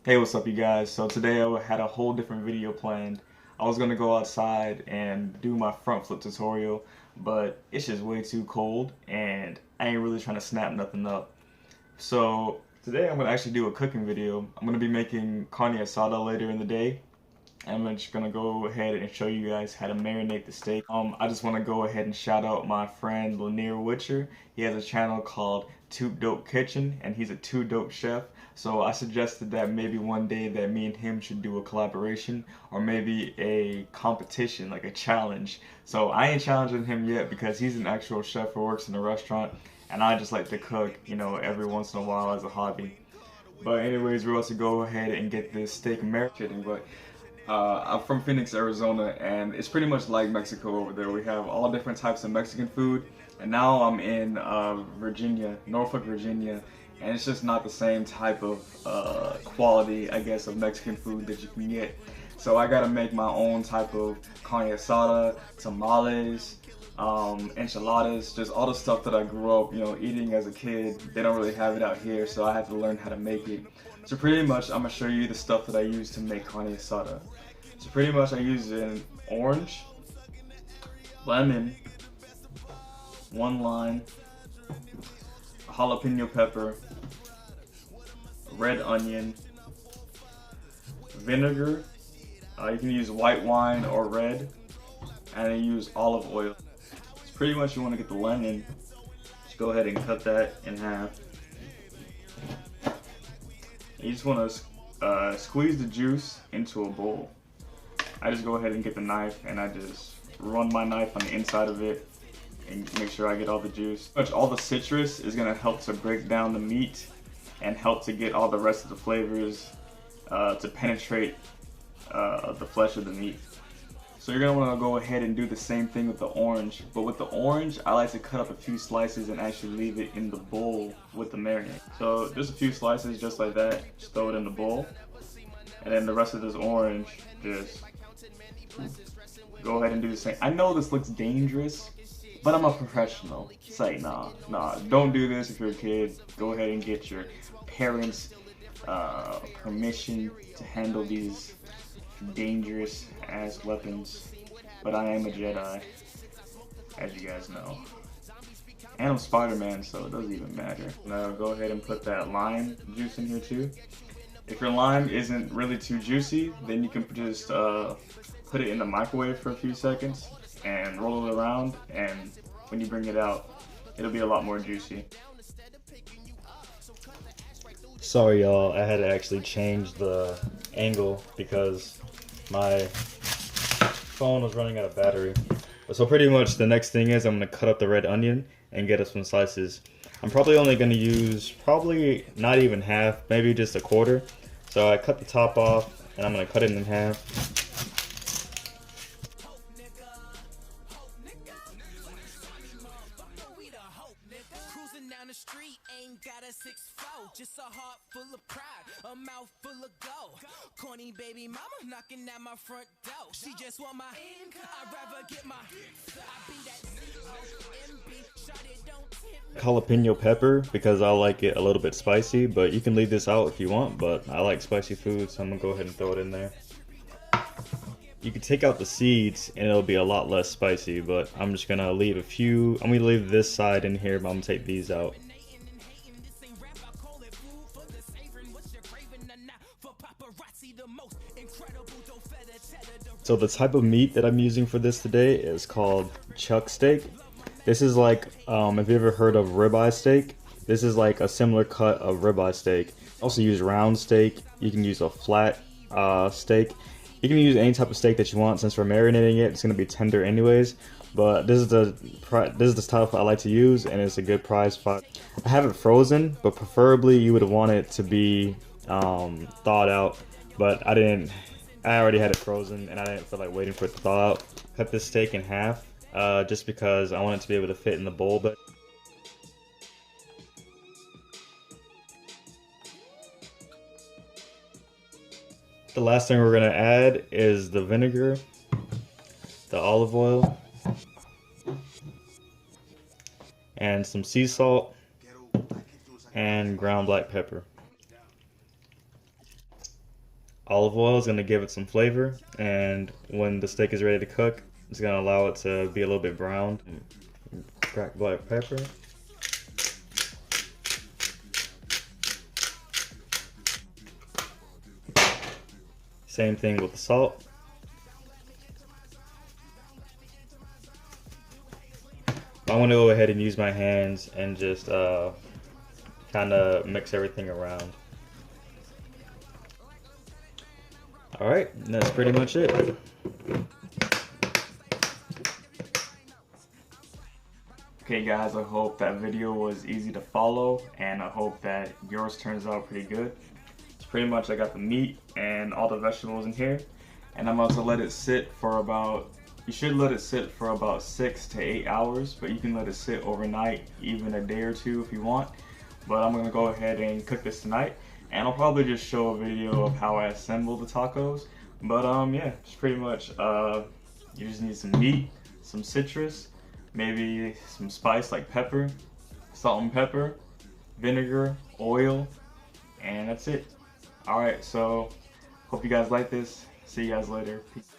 Hey, what's up you guys? So today I had a whole different video planned. I was gonna go outside and do my front flip tutorial, but it's just way too cold and I ain't really trying to snap nothing up. So today I'm gonna actually do a cooking video. I'm gonna be making carne asada later in the day. I'm just gonna go ahead and show you guys how to marinate the steak. I just want to go ahead and shout out my friend Lanier Witcher. He has a channel called Too Dope Kitchen, and he's a too dope chef. So I suggested that maybe one day that me and him should do a collaboration, or maybe a competition, like a challenge. So I ain't challenging him yet because he's an actual chef who works in a restaurant, and I just like to cook, you know, every once in a while as a hobby. But anyways, we're about to go ahead and get this steak marinating. But I'm from Phoenix, Arizona, and it's pretty much like Mexico over there. We have all different types of Mexican food, and now I'm in Virginia, Norfolk, Virginia, and it's just not the same type of quality, I guess, of Mexican food that you can get. So I gotta make my own type of carne asada, tamales, enchiladas, just all the stuff that I grew up, you know, eating as a kid. They don't really have it out here, so I have to learn how to make it. So pretty much, I'm gonna show you the stuff that I use to make carne asada. So pretty much, I use an orange, lemon, 1 lime, a jalapeno pepper, red onion, vinegar. You can use white wine or red, and I use olive oil. So pretty much, you want to get the lemon. Just go ahead and cut that in half. You just want to squeeze the juice into a bowl. I just go ahead and get the knife and I just run my knife on the inside of it and make sure I get all the juice. Pretty much all the citrus is going to help to break down the meat and help to get all the rest of the flavors to penetrate the flesh of the meat. So you're going to want to go ahead and do the same thing with the orange, but with the orange I like to cut up a few slices and actually leave it in the bowl with the marinade. So just a few slices just like that, just throw it in the bowl, and then the rest of this orange, just go ahead and do the same. I know this looks dangerous, but I'm a professional. It's like, nah, don't do this if you're a kid. Go ahead and get your parents' permission to handle these dangerous ass weapons. But I am a Jedi, as you guys know. And I'm Spider-Man, so it doesn't even matter. Now go ahead and put that lime juice in here too. If your lime isn't really too juicy, then you can just put it in the microwave for a few seconds and roll it around, and when you bring it out, it'll be a lot more juicy. Sorry y'all, I had to actually change the angle because my phone was running out of battery. So pretty much the next thing is I'm going to cut up the red onion and get us some slices. I'm probably only going to use not even half, maybe just a quarter. So I cut the top off and I'm going to cut it in half. Just a heart full of pride, a mouth full of gold. Corny baby mama knocking at my front door. She just want my income. I'd rather get my I be that MB. Shot it, don't tempt me. Jalapeno pepper because I like it a little bit spicy, but you can leave this out if you want, but I like spicy food, so I'm gonna go ahead and throw it in there. You can take out the seeds and it'll be a lot less spicy, but I'm just gonna leave I'm gonna leave this side in here, but I'm gonna take these out. So the type of meat that I'm using for this today is called chuck steak. This is like, if you ever heard of ribeye steak, this is like a similar cut of ribeye steak. Also use round steak. You can use a flat steak. You can use any type of steak that you want. Since we're marinating it, it's gonna be tender anyways. But this is the stuff I like to use, and it's a good price. I have it frozen, but preferably you would want it to be thawed out. But I already had it frozen, and I didn't feel like waiting for it to thaw out. Cut this steak in half, just because I want it to be able to fit in the bowl. But the last thing we're gonna add is the vinegar, the olive oil, and some sea salt and ground black pepper. Olive oil is going to give it some flavor, and when the steak is ready to cook, it's going to allow it to be a little bit browned. Cracked black pepper. Same thing with the salt. I want to go ahead and use my hands and just kind of mix everything around. Alright, that's pretty much it. Okay guys, I hope that video was easy to follow, and I hope that yours turns out pretty good. It's pretty much, I got the meat and all the vegetables in here, and I'm about to let it sit for about, you should let it sit for about 6 to 8 hours, but you can let it sit overnight, even a day or two if you want. But I'm gonna go ahead and cook this tonight, and I'll probably just show a video of how I assemble the tacos. But yeah, it's pretty much, you just need some meat, some citrus, maybe some spice like pepper, salt and pepper, vinegar, oil, and that's it. Alright, so hope you guys like this. See you guys later. Peace.